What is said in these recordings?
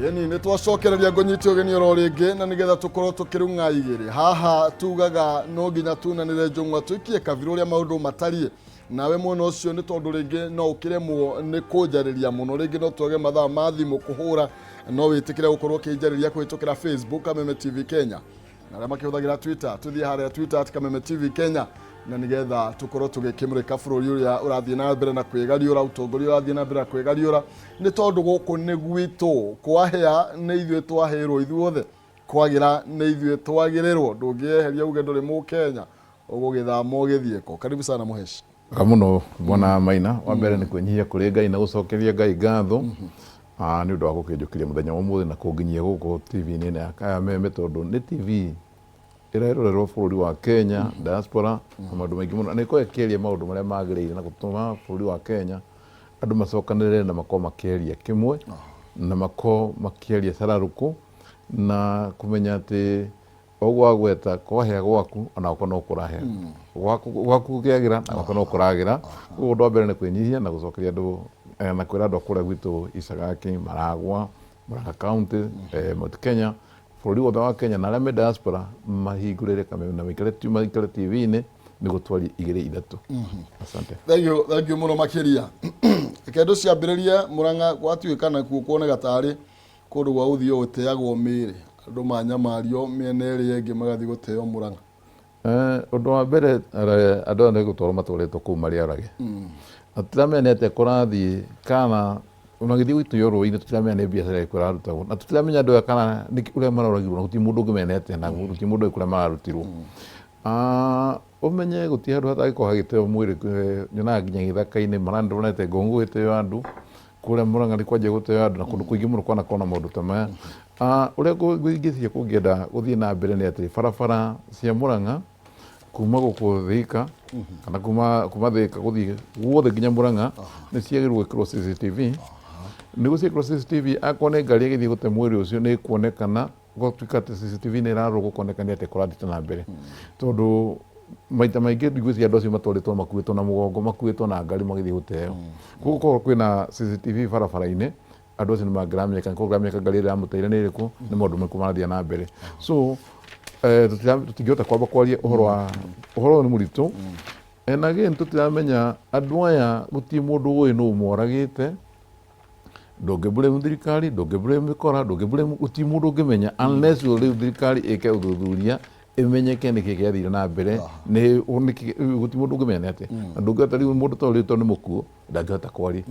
Yeni nä twacokereria ngånyiti å geni oro rĩngĩ na nĩgetha tũkorwo tũkĩrung'a igĩrĩ haha tugaga no nginya tunanĩre njũng'wa twĩkie kabirũ ũrĩa maũndũ matariĩ nawe mwena ũcio nĩ tondũ rĩngĩ no ũkĩremwo nĩ kũnjarĩria mũno rĩngĩ no twage mathaa ma thimũ kũhũra no wĩtĩkĩre gũkorwo ũkĩnjarĩria kũhĩtũkĩra Facebook Kameme TV Kenya na arĩa makĩhũthagĩra Twitter tuthiĩ harĩa Twitter @Kameme TV Kenya na nĩgetha tũkorwo tũgĩkĩmũrĩka bũrũri ũrĩa ũrathiĩ na mbere na kwĩgariũra ũtongoria ũrathiĩ na mbere na kwĩgariũra nĩ tondũ gũkũ nĩ gwitũ kwahĩa nĩ ithuĩ twahĩrwo ithuothe kwagĩra nĩ ithuĩ twagĩrĩrwo ndũngĩeheria uge ndũrĩ Mũkenya ũgũgĩthama ũgĩthiĩko. Karibu sana Muheshi. Kamuno bwana Maina wa mbere nĩ kwĩnyihia kũrĩ Ngai na gũcokeria Ngai ngatho nĩ ũndũ wa gũkĩnjũkĩria mũthenya ũmũthĩ na kũnginyia gũkũ TV-inĩ ya Kameme tondũ nĩ TV ĩrerorerwo bũrũri wa Kenya diaspora na maũndũ maingĩ mũno nĩ ĩkĩaria maũndũ marĩa magĩrĩire na gũtũma bũrũri wa Kenya andũ macokanĩrĩre na makorwo makĩaria kĩmwe na makorwo makĩaria cararũkũ na kũmenya atĩ ogwa gweta kwahĩa gwaku ona gũkorwo no kũrahĩa gwaku gũkĩagĩra na gũkorwo no kũragĩra ũguo ũndũ wa mbere nĩ kwĩnyihia na gũcokeria andũ na kwĩra andũ kũrĩa gwitũ Ichagaki Maragwa Murang'a County Mount Kenya bũrũri wothe wa Kenya na arĩa me diaspora mahingũrĩre Kameme na maikare TV-inĩ nĩguo twarie igĩrĩ ithatũ. Asante. Thank you mũno makĩria. Kĩndũ ciambĩrĩrie Murang'a gwatuĩka nakuo kuoneka tarĩ kũndũ gwa ũthiũ ũteagwo mĩĩrĩ andũ manyamario mĩena ĩrĩa ĩngĩ magathiĩ gũteo Murang'a. Ũndũ wa mbere andũ nĩ gũtwarwo matwarĩtwo kũu marĩarage. Tũtiramenya atĩ kũrathiĩ kana magĩthiĩ gũitũywo rũĩ-inĩ tũtiramenya nĩ biacara ĩrĩkũ ĩrarutagwo na tũtiramenya andũ aya kana ũrĩa maroragirwo na gũtirĩ mũndũ ũngĩmenete na gũtirĩ mũndũ kũrĩa mararutirwo. Ũmenye gũtirĩ handũ hatangĩkorwo hagĩteo mwĩrĩ nyonaga nginya gĩthaka-inĩ marandonete ngongo gĩteo andũ kũrĩa Murang'a nĩ kwanjia gũteo andũ na kũndũ kũingĩ mũno kwanakorwo na maũndũ ta maya. Ũrĩa ingĩciria kũngĩenda gũthiĩ na mbere nĩ atĩ barabara cia Murang'a kuma gũkũ Thika kana kuma Thika gũthiĩ guothe nginya Murang'a nĩ ciagĩrĩirwo gwĩkĩrwo CCTV nĩguo ciĩkĩrwo CCTV akorwo nĩ ngari ĩgĩthiĩ gũte mwĩrĩ ũcio nĩ kuonekana gũtuĩka atĩ CCTV nĩ ĩrarorwo gũkonekania atĩ kũrathiĩ na mbere tondũ maita maingĩ ndigwĩciria andũ acio matwarĩtwo makuĩtwo na mũgongo makuĩtwo na ngari magĩthiĩ gũteo koguo kwĩna CCTV barabara-inĩ andũ acio nĩ mangĩramenyeka koguo ngĩramenya ngari ĩrĩa ĩramũteire nĩ ĩrĩkũ nĩ maũndũ marĩkũ marathiĩ na mbere so tũtingĩhota kwamba kwaria ũhoro ũyũ nĩ mũritũ na again tũtiramenya andũ aya gũtirĩ mũndũ ũĩ nũũ moragĩte ndũngĩblame thirikari ndũngĩblame mĩkora ndũngĩblame gũtirĩ mũndũ ũngĩmenya unless rĩu thirikari ĩke ũthuthuria ĩmenyeke nĩkĩ gĩathire na mbere gũtirĩ mũndũ ũngĩmenya nĩ atĩ na ndũngĩhota rĩu mũndũ ta ũrĩa nĩ mũkuũ ndangĩhota kwaria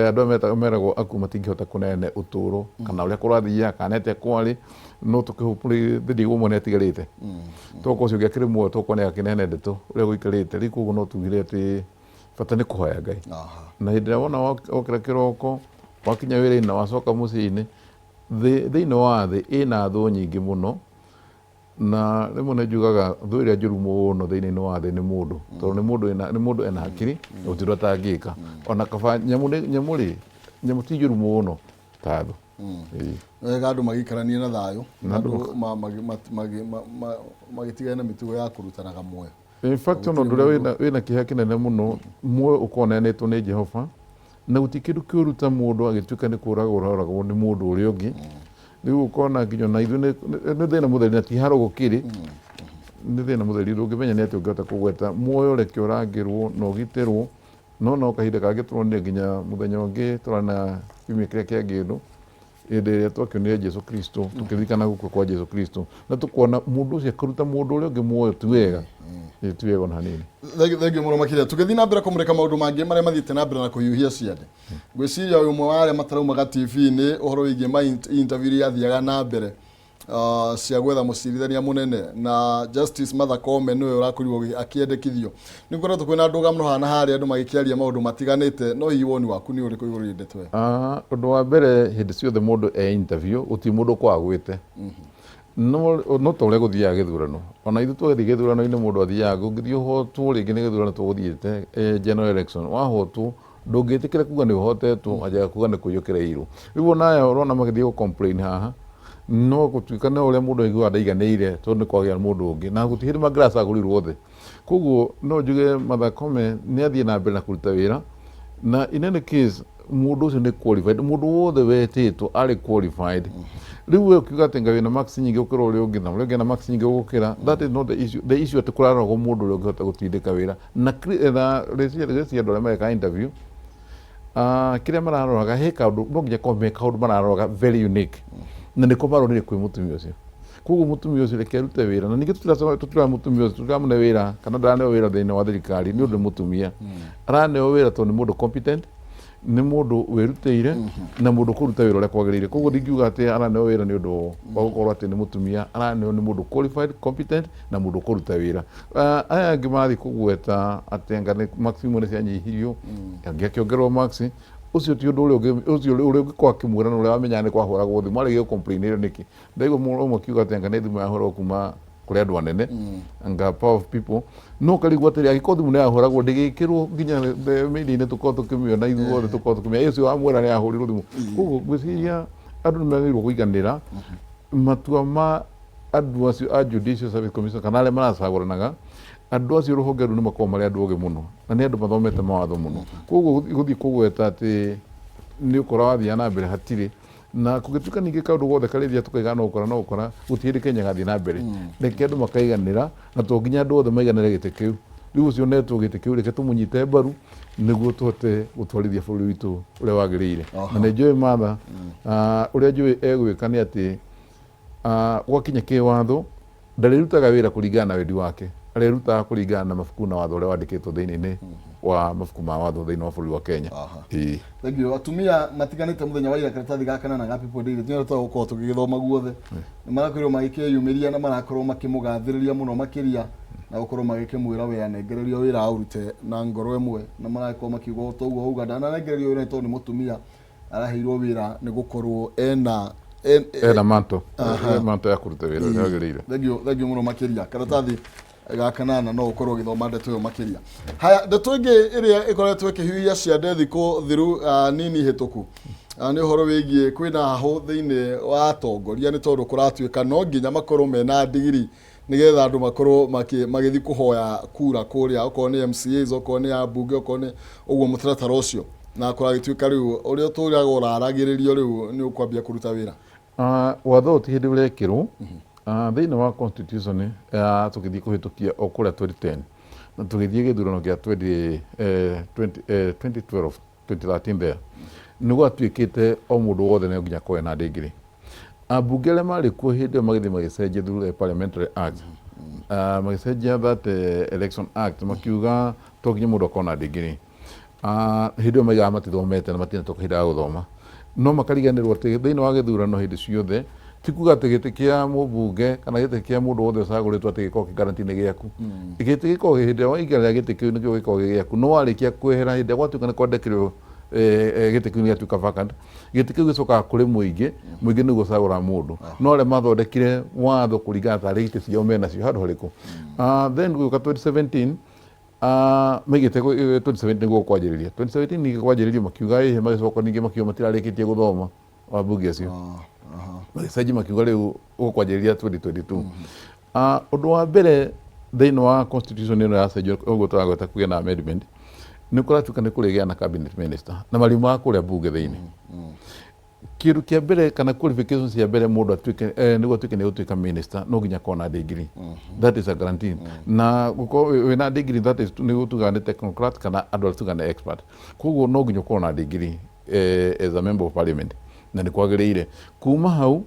andũ aya meragwo aku matingĩhota kũnene ũtũũro kana ũrĩa kũrathiaga kana atĩa kwarĩ no tũkĩhũpũrĩ thĩinĩ ũmwe nĩ atigarĩte tokorwo ũcio gĩakĩrĩ muoyo tokorwo nĩ agakĩnene ndeto ũrĩa gũikarĩte rĩu koguo no tugire atĩ bata nĩ kũhoya Ngai na hĩndĩ ĩrĩa wona wokĩra kĩroko wakinya wĩra-inĩ na wacoka mũciĩ-inĩ thĩinĩ wa thĩ ĩna thũ nyingĩ mũno na rĩmwe nĩ njugaga thũ ĩrĩa njũru mũno thĩinĩ wa thĩ nĩ mũndũ tondũ nĩ mũndũ ena hakiri na gũtirĩ atangĩka ona kaba nyamũ ti njũru mũno ta thũ. Wega andũ magĩikarania na thayũ andũ magĩtigana na mĩtugo ya kũrutanaga muoyo. In fact ona ũndũ ũrĩa wĩna kĩeha kĩnene mũno muoyo ũkorwo ũneanĩtwo nĩ Jehova na gũtirĩ kĩndũ kĩũru ta mũndũ agĩtuĩka nĩ kũragwo nĩ mũndũ ũrĩa ũngĩ rĩu ũkona nginya na ithuĩ nĩ thĩna mũtheri na ti haro gũkĩrĩ nĩ thĩna mũtheri ndũngĩmenya nĩ atĩ ũngĩhota kũgweta muoyo reke ũrangĩrwo na ũgitĩrwo no kahinda kangĩ tũronire nginya mũthenya ũngĩ tũrarĩ na kiumia kĩrĩa kĩangĩndũ hĩndĩ ĩrĩa twakĩonire Jesu Kristo tũkĩririkana gũkua kwa Jesu Kristo na tũkona mũndũ ũcio akĩruta mũndũ ũrĩa ũngĩ muoyo ti wega ona hanini. Thengiũ mũno makĩria tũgĩthiĩ na mbere kũmũrĩka maũndũ mangĩ marĩa mathiĩte na mbere na kũhiũhia ciande ngwĩciria ũyũ ũmwe wa arĩa mataraumaga TV-inĩ ũhoro wĩgiĩ interview iria yathiaga na mbere cia gwetha mũcirithania mũnene na Justice Martha Koome nĩwe ũrakorirwo akĩendekithio nĩ ngoretwo kwĩna ndũgamo hana harĩa andũ magĩkĩaria maũndũ matiganĩte no hihi woni waku nĩ ũrĩkũ igũrũ rĩa ndeto ĩyo? Ũndũ wa mbere hĩndĩ ciothe mũndũ interview gũtirĩ mũndũ kwagwĩte no ta ũrĩa gũthiaga gĩthurano ona ithuĩ twathiĩ gĩthurano-inĩ mũndũ athiaga ũngĩthiĩ ũhotwo rĩngĩ nĩ gĩthurano tũgũthiĩte general election wahotwo ndũngĩtĩkĩra kuga nĩ ũhotetwo anjaga kuga nĩ kũiyũkĩrĩirwo rĩu onaya ũrona magĩthiĩ gũ-complain haha no gũtuĩka nĩ ũrĩa mũndũ aiguaga ndaiganĩire tondũ nĩ kwagĩa mũndũ ũngĩ na gũtirĩ hĩndĩ mangĩracagũrirwo othe koguo no njuge Martha Koome nĩ athiĩ na mbere na kũruta wĩra na in any case mundu ucio ni qualified mundu wothe wetitwo ari qualified riu we ukiuga ati ngai na max nyingi ukira uria ungi na uria na max nyingi ugukira that is not the issue ati kurarogwo mundu uria ungihota gutindika wira na reci andu aria mareka interview kiria mararoraga he kaundu no nginya kombe kaundu mararoraga very unique na niko maronire kwi mutumia ucio koguo mutumia ucio reke arute wira na ningi tutira mutumia ucio turamune wira kana ndarane wira thiini wa thirikari ni undu mutumia arane wira tondu ni mundu competent ni mundu wirutire na mundu kuruta wira uria kwagirire koguo ndingiuga ati arane wira ni undu wa gukorwo ati ni mutumia arane ni mundu qualified competent na mundu kuruta wira aya angi mathi kugweta ati ngane maximum ni cianyihirio angi akiongerwo max ucio ti undu ucio uria ungikwa kimwira uria wamenya ni kwahuragwo thimu ari complain niki ndaigo muno kiuga ati ngane thimu yahurwo kuma kuri andu anene anga power of people no karigwo atiri agiko thimu ni yahuragwo ndigikirwo nginya media-ini tukorwo tukimiona ithuothe tukorwo tukimenya ucio wamwira ni yahurirwo thimu koguo ngwiciria andu ni magirwo kuiganira matua ma andu acio a Judicial Service Commission kana aria maracaguranaga andu acio ruhonge ru ni makorwo mari andu oge muno na ni andu mathomete mawatho muno koguo guthii kugweta ati ni ukora wathia na mbere hatiri na kugituka ningi kaundu gothe karithia tukaigana ukora no ukora gutiri Kenya gathi na mbere reke andu makaiganira na to nginya andu othe maiganire gite kiu riu ucio netwo gite kiu reke tumunyite mbaru niguo tuhote gutwarithia bũrũri witu uria wagirire na ni njui matha uria njui egwika ni ati gwakinya kiwatho ndarirutaga wira kuringana na wendi wake arirutaga kuringana na mabuku na watho uria wandikitwo thiini-ini wa mabuku ma watho thiini wa bũrũri wa Kenya. Thengio atumia matiganite muthenya wa ira karatathi gaka na gapi podire tino to gukorwo tugigithoma guothe ni marakorwo magikiyumiria na marakorwo makimugathiriria muno makiria na gukorwo magikimwira we anengererio wira aurute na ngoro emwe na marakorwo makiuga uguo uga ndana nengererio wira to ni mutumia araheirwo wira ni gukorwo ena manto manto ya kuruta wira yagirire. Thengio muno makiria karatathi gakanana no ukorwo githoma ndeto yo makiria haya ndeto ingi iria ikoretwo ikihiuia ciande thiku thiru nini hituku ni horo wigie kwina haho thiini wa atongoria ni tondu kuratuika no nginya makorwo mena digiri nigetha andu makorwo magithi kuhoya kura kuria okorwo ni MCA okorwo ni abunge okorwo ni uguo mutaratara ucio na kuragituika riu uria turaga uraragiririo riu ni ukwambia kuruta wira watho ti hindi urekirwo thiini wa constitution tukithii kuhitukia okuria 2010 na tukithii githurano kia 2012 2013 there ni gwatuikite o mundu wothe ni nginya koe na degree abunge aria mari kuo hindi io magithi magicenjia through the parliamentary act magicenjia that election act makiuga to nginya mundu akorwo na degree hindi io maigaga matithomete na matina to kahinda ga guthoma no makariganirwo ati thiini wa githurano hindi ciothe tikuga ati giti kia mubunge kana giti kia mundu wothe ucaguritwo ati gikorwo kigarantine giaku giti gikorwo hindi wa igara giti kiu nikio gikorwo giaku no warikia kwehera hindi gwatuika ni kwandikirwo giti kiu giatuika vacant giti kiu gicokaga kuri muingi niguo ucagura mundu no aria mathondekire watho kuringana tari giti ciao menacio handu hariku then guka 2017 maigite 2017 niguo kwanjiriria 2017 niguo kwanjiriria makiuga magicoka ningi makiuga matirarikitie guthoma wabunge acio magicenjia makiuga riu gukwanjiriria 2022 undu wa mbere thiini wa constitution ino yacenjio uguo turagweta kugia na amendment ni kuratuika ni kurigia na cabinet minister na marimu ma kuria bunge thiini kindu kia mbere kana qualifications cia mbere mundu atuike niguo atuike ni gutuika minister no nginya kona degree that is a guarantee na guko wina degree that is ni gutuga ni technocrat kana andu atuga ni expert koguo no nginya kona degree as a member of parliament na ni kwagirire kuma hau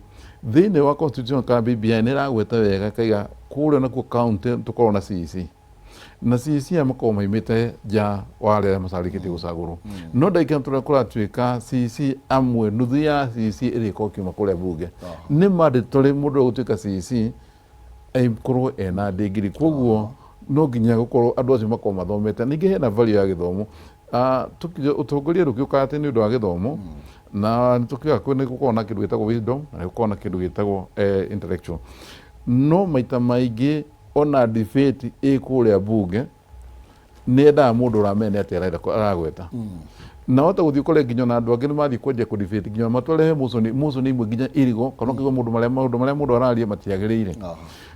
thiini wa constitution ka BBI ni ragweta wega kaiga kuria na ku county tukorwo na CEC na CEC amakorwo maimite ja wale masarikite gucagurwo no ndaikia turatuika CEC amwe nuthu ya CEC iriko kiuma kuria bunge ni mandatory mundu gutuika CEC aikorwo ena degree koguo no nginya gukorwo andu acio makorwo mathomete ningi hena value ya githomo utongoria rukiuka ati ni undu wa githomo na tukiuga kwini gukorwo na kindu gitagwo wisdom na gukorwo na kindu gitagwo intellectual no maita maingi ona debate ikuria bunge nenda mundu uramenya ati aragweta na wata guthii kore nginya na andu angi ni mathii kwendia ku debate nginya matwarehe muso ni imwe nginya irigo kana kigo mundu maria mundu araria matiagirire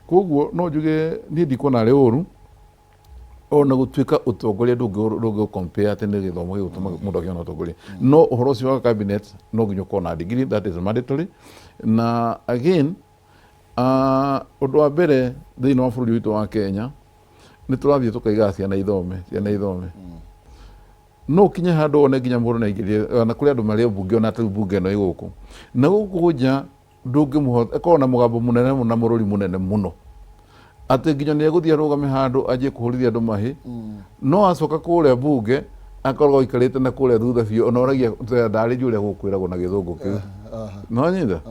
koguo no njuge ni ndikuona ri uru ona gutuika utongoria ndungi compare ati ni githomo gigutuma mundu agiona utongoria no uhoro ucio wa cabinet no nginya ukorwo na degree, that is mandatory. Na again undu wa mbere thiini wa bururi witu wa Kenya ni turathie tukaiga ciana ithome no kinye handu one nginya mundu na ingirie na kuri andu mari bunge ona tu bunge no iguku na guku nja ndungi muhotha ko na mugambo munene na mururi munene muno ati nginya ni eguthia rugame handu ajie kuhurithia andu mahi no acoka kuria bunge akorwo ikarite na kuria thutha biu ona oragia ndari juria gukwiragwo na githungu kiu no nyitha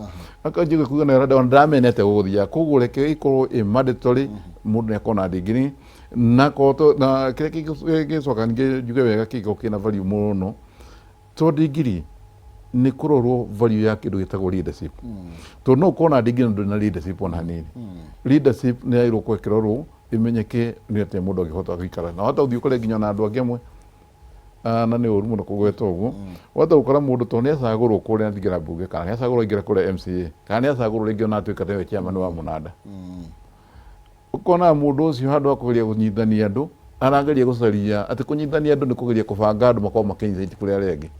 akanjige kuga na rada ndamenete guthia koguo reke ikorwo mandatory mundu ni akona degree na koto na kire gicoka njuge wega kiko kina value muno to degree ni kurorwo value ya kindu gitagwo leadership to no kona degree ndu na leadership ona hanini leadership ni airo kwekirorwo imenyeke ni ate mundu agihota gwikara na hata uthio kore nginya na andu angemwe na ni uru muno kugweta uguo wata ukora mundu to ni acagurwo kuria ngigira bunge kana ni acagurwo ingira kuria MCA kana ni acagurwo ringi ona atuika tewe chairman wa munada ukona mundu ucio handu akugeria kunyithania andu arangeria gucaria ati kunyithania andu ni kugeria kubanga andu makao makinyithia kuria rengi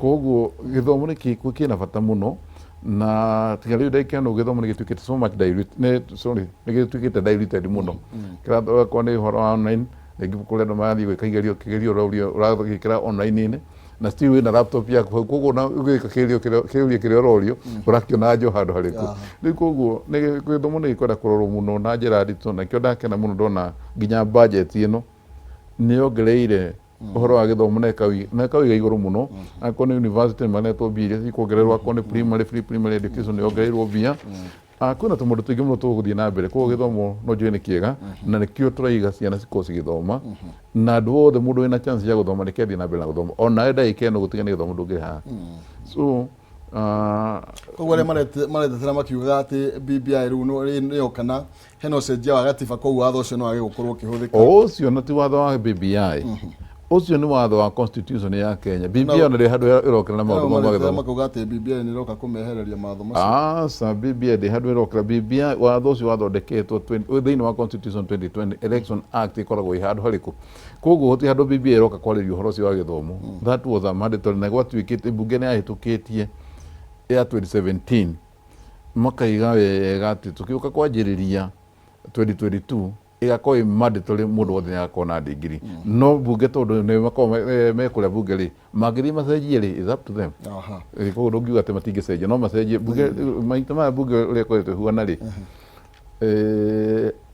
koguo githomo ni kina bata muno na tiga riu ndaikano githomo ni gituikite so much ni gituikite diluted muno kira kwa ni horo online ngi kule ndo mathi gwika kigerio urathikira online ini na still wina laptop yaku koguo na gwika kigerio rorio urakiona njo handu hariku ni koguo ni githomo ni gikwenda kurorwo muno na njira nditu na kio ndakena muno ndona nginya budget ino ni ongereire uhoro wa githomo na kawi iguru muno akone university maneto biria ikuongererwa akone free primary education ni ongereirwo bia kwina tumundu twingi muno tuguthie na mbere koguo githomo no njue ni kiega na nikio turaiga ciana cikorwo cigithoma na andu othe mundu wina chance ya guthoma nikethi na mbere na guthoma ona enda ikeno gutigana githomo ndungiha so koguo aria maretetera makiuga ati BBI riu no kana heno cenjia wa gatiba koguo watho ucio no age gukorwo ukihuthika ucio na ti watho wa BBI ucio ni watho wa constitution ya Kenya. BBI ona ri handu irokira na maundu ma githomo makuga ati BBI ni roka kumehereria matho macio sa BBI ri handu irokira BBI watho ucio wathondeketwo thiini wa constitution 2020 election act ikoragwo i handu hariku koguo hoti handu BBI iroka kwaririo uhoro ucio wa githomo that was a mandatory na gwatuikite bunge ni ahitukitie ya 2017 makaiga wega ati tukiuka kwanjiriria 2022 igakorwo mandatory mundu wothe ni akona degree no bunge tondu ni makorwo mekuria bunge ri magithi macenjie ri is up to them koguo ndungiuga ati matingicenjia no macenjie bunge maita ma bunge uria koretwo huana ri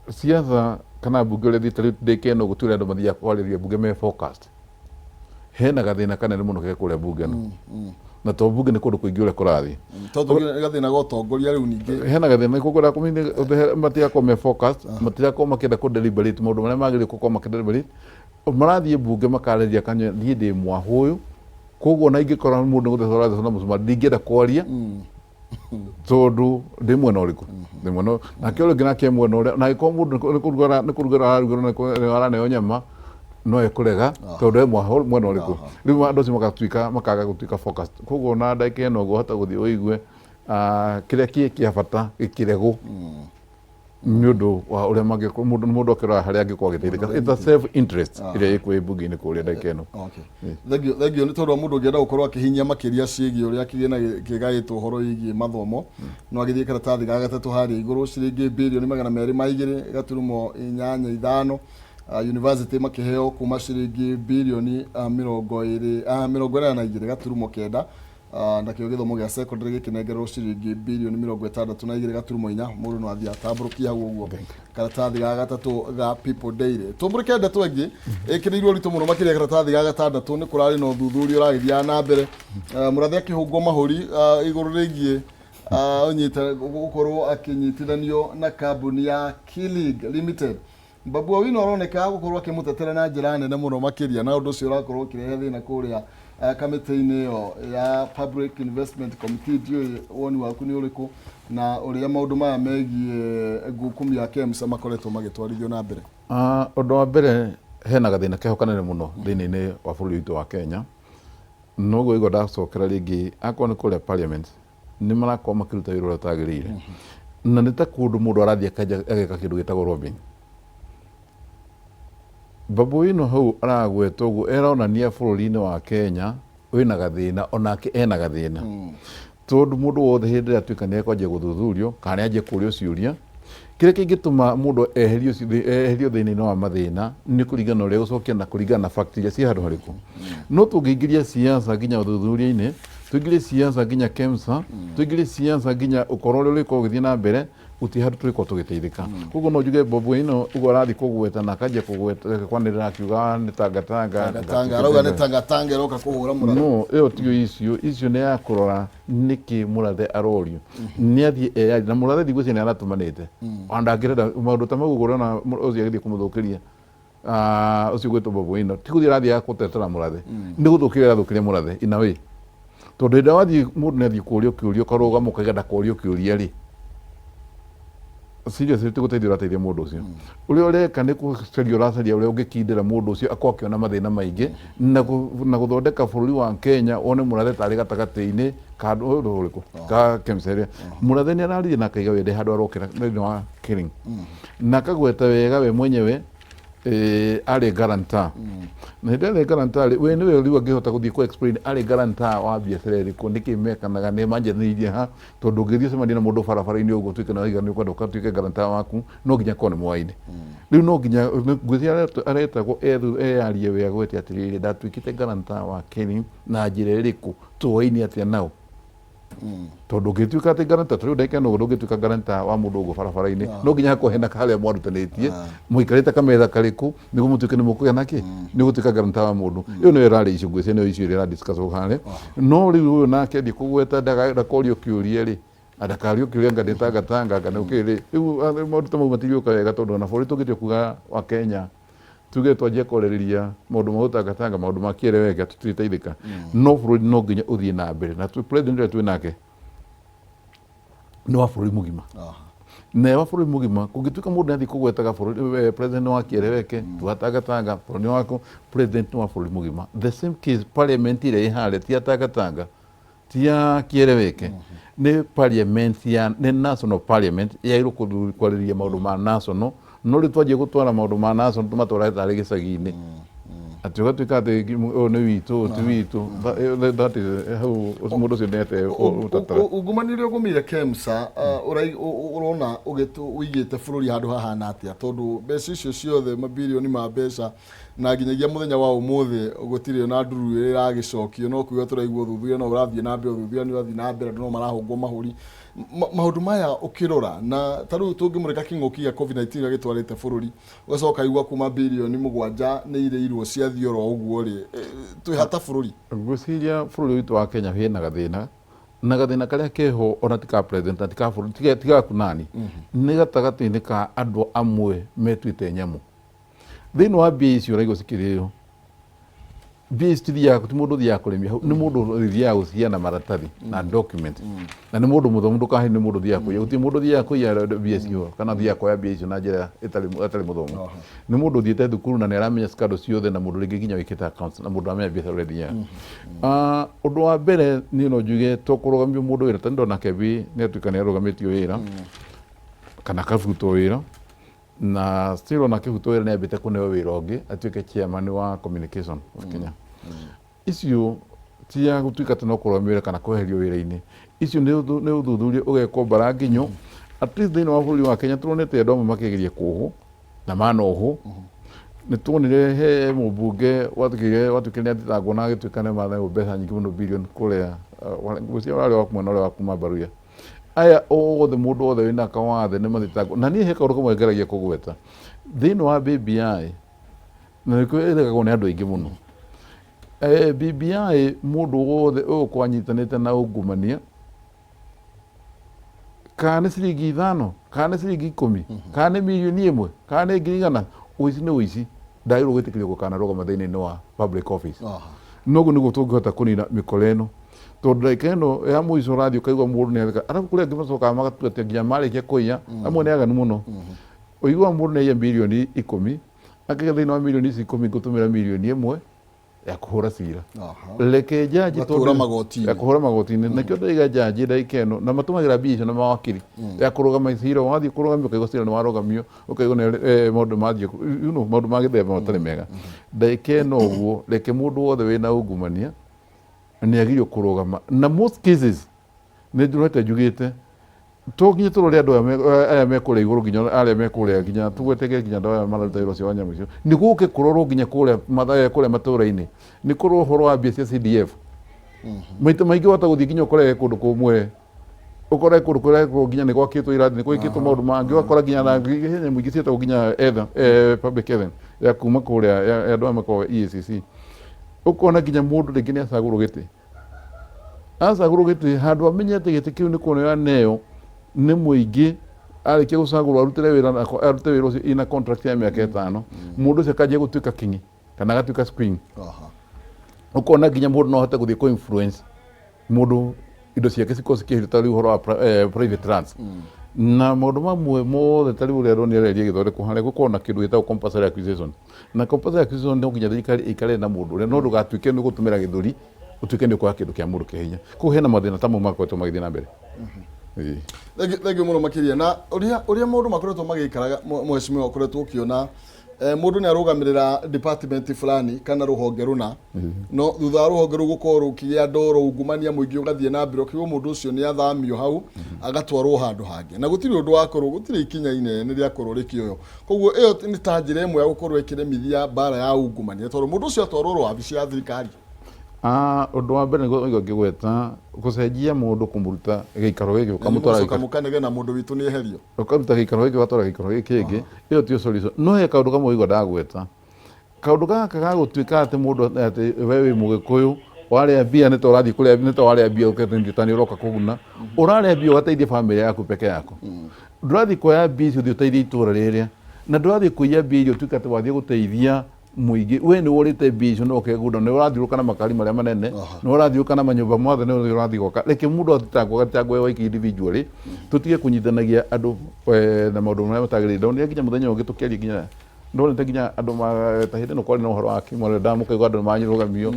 siasa kana bunge uria thitari ndikeno gutwira andu mathia kwariria bunge me focused hena gathina kanene muno gekuria bunge no na to bunge ni kundu kuingi uria kurathi tondu gathina go tongoria riu ningi hena gathina kugura kumini matia ko me focus matia ko makenda ko deliberate mundu maria magiri ko makenda marathie bunge makariria kanya thie ndi mwahuyu koguo na ingikora mundu guthora na musuma ndingenda kwaria tondu ndi mwena uriku ndi mwena na kio ngina ke mwena uria na iko mundu ni kurugara na arane nyama no ekurega tondu mwena uriku riu andu cio makaga gutuika focused koguo na ndaike no guhota guthie uigue kiria kia bata gikirego ni undu wa uria mundu akirora haria angikwa giteithika it's a self interest iria ikwe bunge-ini kuria ndaike no thegio ni tondu mundu ngienda gukorwo akihinyia makiria ciigi uria kigena kigaitwo horo igie mathomo no agithie karatathi ga gatatu hari iguru ciringi bilioni 220 gaturumo 8.5 university makiheo kuma ciringi bilioni 22 gaturumo 9 na kio githomo gia secondary gikinengerwo ciringi bilioni 62 gaturumo 4 mundu no athia tamburukia hau uguo karatathi ga gatatu ga people daily tumburuke ndeto ingi ikiriirwo ritu muno makiria karatathi ga gatandatu ni kurari no thuthuria uragithia na mbere murathi akihungwo mahuri iguru rigie onyita gukorwo akinyitithanio na kambuni ya Kilig Limited Babu Owino aroneka gukorwo akimutetera na njira nene muno makiria na undu ucio urakorwo kirehe thina kuria kamiti-ini yo ya Public Investment Committee dio woni waku ni uriku na uria maundu maya megie ngukumi ya KEMSA makoretwo magitwarithio na mbere undu wa mbere hena gathina keho kanene muno thiini-ini wa bururi witu wa Kenya no guo ndacokera ringi akwa ni kuria parliament ni marakorwo makiruta wira uria utagirire na ni ta kundu mundu arathie ageka kindu gitagwo lobbying babu ino hau aragwetwo guo eronania bũrũri-inĩ wa Kenya wĩna gathĩna onake ena gathĩna tondũ mũndũ wothe hĩndĩ ĩrĩa atuĩka nĩ ekwanjia gũthuthurio kana nĩ anjie kũũrio ciũria kĩrĩa kĩngĩtũma mũndũ eherio thĩinĩ wa mathĩna nĩ kũringana ũrĩa gũcokia na kũringana na fact iria ciĩ handũ harĩkũ no tũngĩingĩria siasa nginya ũthuthuria-inĩ tũingĩrie siasa nginya KEMSA tũingĩrie siasa nginya ũkorwo ũrĩa ũrĩkorwo ũgĩthiĩ na mbere gũtirĩ handũ tũrĩkorwo tũgĩteithĩka koguo no njuge Bobo ĩno ũguo arathiĩ kũgweta na akanjia kũgweta kwanĩrĩra akiuga nĩ tangatanga arauga nĩ tangatanga ĩroka kũhũra mũrathe no ĩyo tiyo icio nĩ ya kũrora nĩkĩ mũrathe arorio nĩ athiĩ eyari na mũrathe ndigwĩciria nĩ aratũmanĩte ona ndangĩrenda maũndũ ta mau ũguo ũrona ũcio agĩthiĩ kũmũthũkĩria ũcio gwĩtwo Bobo ĩno ti gũthiĩ arathiĩ gũtetera mũrathe nĩ gũthũkĩria arathũkĩria mũrathe in a way tondũ hĩndĩ ĩrĩa wathiĩ mũndũ nĩ athiĩ kũũrio kĩũria ũkarũgama ũkauga ndakũũrio kĩũria rĩ seriously tũgũteithia ũrateithia mũndũ ũcio ũrĩa ũreka nĩ kũcaria ũracaria ũrĩa ũngĩkindĩra mũndũ ũcio akorwo akĩona mathĩna maingĩ na gũthondeka bũrũri wa Kenya one mũrathe tarĩ gatagatĩ-inĩ ka ũndũ ũrĩkũ ka KEMSA mũrathe nĩ araririe na akaiga wende handũ arokĩra thĩinĩ wa killing na akagweta wega we mwenyewe arĩ guarantor na hĩndĩ arĩ guarantor we nĩwe rĩu angĩhota gũthiĩ kũ explain arĩ guarantor wa biacara ĩrĩkũ nĩkĩ mekanaga nĩ manjanĩirie ha tondũ ũngĩthiĩ ũcemanie na mũndũ barabara-inĩ ũguo tuĩke na waiga nĩ ũkwenda ũkatuĩke guarantor waku no nginya akorwo nĩ mũwaine rĩu no nginya ngwĩciria aretagwo eyarie wega gwĩtia atĩrĩrĩ ndatuĩkĩte guarantor wa killing na njĩra ĩrĩkũ tũwaine atĩa nao tondũ ũngĩtuĩka atĩ guarantor tondũ ndagĩka no ũngĩtuĩka guarantor wa mũndũ ũguo barabara-inĩ no nginya hakorwo hena harĩa mwarutanĩtie mũikarĩte kametha karĩkũ nĩguo mũtuĩke nĩ mũkũgĩa nakĩ nĩ gũtuĩka guarantor wa mũndũ ĩyo nĩyo ĩrarĩ icio ngwĩciria nĩyo icio ĩrĩa discuss harĩa no rĩu ũyũ nake athiĩ kũgweta ndakorio kĩũria rĩ ndakario kĩũria anga nĩ tangatanga kana ũkĩrĩ rĩu maũndũ ta mau matiriũka wega tondũ ona bũrũri tũngĩtua kuga wa Kenya tuge twanjie kũrĩrĩria maũndũ ma gũtangatanga maũndũ ma kĩereweka tũtirĩteithĩka no bũrũri no nginya ũthiĩ na mbere na president ũrĩa twĩ nake nĩ wa bũrũri mũgima na wa bũrũri mũgima kũngĩtuĩka mũndũ nĩ athiĩ kũgwetaga bũrũri president wa kĩereweke tũgatangatanga bũrũri wako president wa bũrũri mũgima the same case parliament ĩrĩa ĩ harĩa ti ya tangatanga ti ya kĩereweke nĩ parliament nĩ national parliament yagĩrĩirwo kwarĩrĩria maũndũ ma national no rĩ twanjie gũtwara maũndũ ma national tũmatwara tarĩ gĩcagi-inĩ atĩ ũgatuĩka atĩ ũyũ nĩ witũ ti witũ hau mũndũ ũcio nĩete ũtatara ungumanirio ũgũmire KEMSA ũrona ũigĩte bũrũri handũ hahana atĩa tondũ mbeca icio ciothe mabirioni ma mbeca na nginyagia mũthenya wa ũmũthĩ gũtirĩ na nduru ĩrĩa ĩragĩcokio no kuga tũraigua ũthuthuria no ũrathiĩ na mbere ũthuthuria nĩ ũrathiĩ na mbere andũ no marahũngwo mahũri maũndũ maya ũkĩrora na tarĩu tũngĩmũrĩka kĩng'ũki gĩa COVID-19 gĩtwarĩte bũrũri ũgacoka igua kuma birioni 7 nĩ irĩirwo ciathiĩ oro ũguo rĩ twĩ hata bũrũri ngwĩciria bũrũri witũ wa Kenya wĩna gathĩna na gathĩna karĩa keho ona ti ka president na ti ka bũrũri ti gaku nani nĩ gatagatĩ-inĩ ka andũ amwe metuĩte nyamũ thĩinĩ wa mbia icio ũraigua cikĩrĩo mbia ici tithiaga ti mũndũ ũthiaga kũrĩmia hau nĩ mũndũ ũthiaga gũciheana maratathi na document na nĩ mũndũ mũthomu ndũkahe nĩ mũndũ ũthiaga kũiya gũtirĩ mũndũ ũthiaga kũiya mbia icio kana ũthiaga kuoya mbia icio na njĩra ĩtarĩ mũthomu nĩ mũndũ ũthiĩte thukuru na nĩ aramenya scandal ciothe na mũndũ rĩngĩ nginya wĩkĩte accounts na mũndũ aramenya biacara ũrĩa thiaga ũndũ wa mbere niĩ no njuge to kũrũgamio mũndũ wĩra ta ndona Kebi nĩ atuĩka nĩ arũgamĩtio wĩra kana karutwo wĩra na still ona kĩhuto wĩra nĩ ambĩte kũneo wĩra ũngĩ atuĩke chairman wa communication of Kenya icio ti ya gũtuĩka atĩ no kũrũgamio wĩra kana kweherio wĩra-inĩ icio nĩ ũthuthuria ũgekwo mbaranginyo at least thĩinĩ wa bũrũri wa Kenya tũronete andũ amwe makĩgeria kũhũ na manohũ nĩ tuonire he mũmbunge watuĩkire nĩ athitangwo na agĩtuĩka nĩ mathagwo mbeca nyingĩ mũno birioni kũrĩa ngwĩciria warĩ wa kumwe na ũrĩa wa kuma Baruya aya othe mũndũ wothe wĩna kawathe nĩ mathitangwo na niĩ he kaũndũ kamwe ngeragia kũgweta thĩinĩ wa BBI na nĩkuo ĩregagwo nĩ andũ aingĩ mũno BBI mũndũ wothe ũgũkorwo anyitanĩte na ungumania kana nĩ ciringi 5 kana nĩ ciringi 10 kana nĩ mirioni 1 kana nĩ ngiri 100 ũici nĩ ũici ndagĩrĩirwo gwĩtĩkĩrio gũkanarũgama thĩinĩ wa public office noguo nĩguo tũngĩhota kũnina mĩkora ĩno tondũ ndagĩka ĩno ya mũico ũrathiĩ ũkaigua mũndũ nĩ areka arabu kũrĩa angĩ macokaga magatua atĩ nginya marĩkia kũiya amwe nĩ aganu mũno ũiguaga mũndũ nĩ aiya mirioni 10 akĩgetha thĩinĩ wa mirioni ici 10 gũtũmĩra mirioni 1 ya kuhura cira Aha. reke jaji Gatũra magoti-inĩ. ya kuhura magoti-inĩ nakĩo ndaiga jaji ndaika ĩno na matũmagĩra mbia icio na mawakiri ya kũrũgama cira wathiĩ kũrũgamio ũkaigua cira nĩ warũgamio ũkaigua maũndũ mathiĩ maũndũ ma gĩthemba matarĩ mega ndaika ĩno ũguo reke mũndũ wothe wĩna ungumania nĩ agĩrĩirwo kũrũgama na most cases nĩ ndũrete njugĩte to nginya tũrore andũ aya mekũrĩa igũrũ nginya arĩa mekũrĩa nginya tũgwetege nginya andũ aya mararuta wĩra ũcio wa nyamũ icio nĩ gũke kũrorwo nginya kũrĩa matũũra-inĩ nĩ kũrorwo ũhoro wa mbia cia CDF maita maingĩ wahota gũthiĩ nginya ũkore kũndũ kũmwe ũkore kũndũ kũrĩa nginya nĩ gwakĩtwo irathi nĩ gwĩkĩtwo maũndũ mangĩ ũgakora nginya na nyamũ ingĩ ciĩtagwo nginya public health ya kuma kũrĩa andũ aya makoragwo EACC ũkona nginya mũndũ rĩngĩ nĩ acagũrwo gĩtĩ acagũrwo gĩtĩ handũ amenye atĩ gĩtĩ kĩu nĩ kuonio aneo nĩ mũingĩ arĩkia gũcagũrwo arute wĩra ũcio ina contract ya mĩaka ĩtano mũndũ ũcio akanjia gũtuĩka kingi kana agatuĩka spring ũkona nginya mũndũ no ahote gũthiĩ kũ-influence mũndũ indo ciake cikorwo cikĩhĩrĩta ta rĩu ũhoro wa private lands na maũndũ mamwe mothe ta rĩu ũrĩa Roni areria gĩthondekwo harĩa gũkorwo na kĩndũ gĩtagwo compulsory acquisition na compulsory acquisition no nginya thirikari ĩikare na mũndũ ũrĩa no ndũgatuĩke nĩ gũtũmĩra gĩthũri ũtuĩke nĩ ũkwaga kĩndũ kĩa mũndũ kĩa hinya kũu hena mathĩna ta mau makoretwo magĩthiĩ na mbere thengio mũno makĩria na ũrĩa maũndũ makoretwo magĩikaraga mheshimiwa ũkoretwo ũkĩona mũndũ nĩ arũgamĩrĩra department fulani kana rũhonge rũna no thutha wa rũhonge rũu gũkorwo rũkĩgĩa ndoro ungumania mũingĩ ũgathiĩ na mbere ũkĩuga mũndũ ũcio nĩ athamio hau agatwarwo handũ hangĩ na gũtirĩ ũndũ wakorwo gũtirĩ ikinya inene rĩakorwo rĩkĩoyo koguo ĩyo nĩ ta njĩra ĩmwe ya gũkorwo ĩkĩremithia mbara ya ungumania tondũ mũndũ ũcio atwarwo wabici ya thirikari ũndũ wa mbere nĩguo ngĩgweta gũcenjia mũndũ kũmũruta gĩikaro gĩkĩ ũkamũkanĩge na mũndũ witũ nĩ eherio ũkaruta gĩikaro gĩkĩ ũgatwara gĩikaro gĩkĩ kĩngĩ ĩyo ti solution no he kaũndũ kamwe igua ndagweta kaũndũ gaka gagũtuĩka atĩ mũndũ atĩ we wĩ mũgĩkũyũ warĩa mbia nĩ ta ũrathiĩ kũrĩa nĩ ta warĩa mbia ũkĩtani ũroka kũguna ũrarĩa mbia ũgateithia bamĩrĩ yaku peke yako ndũrathiĩ kuoya mbia icio ũthiĩ ũteithie itũũra rĩrĩa na ndũrathiĩ kũiya mbia irio ũtuĩka atĩ wathiĩ gũteithia mũingĩ we nĩ worĩte mbia icio no ũkegunda nĩ ũrathiũrũka na makari marĩa manene nĩ ũrathiũrũka na manyũmba mothe nĩ ũrathiĩ gwaka reke mũndũ athitangwo waiki individually tũtige kũnyitanagia andũ na maũndũ marĩa matagĩrĩire ndonire nginya mũthenya ũngĩ tũkĩaria nginya ndonete nginya andũ ta hĩndĩ ĩno kwarĩ na ũhoro wa kĩmwe ndamũkaigua andũ manyũrũgamio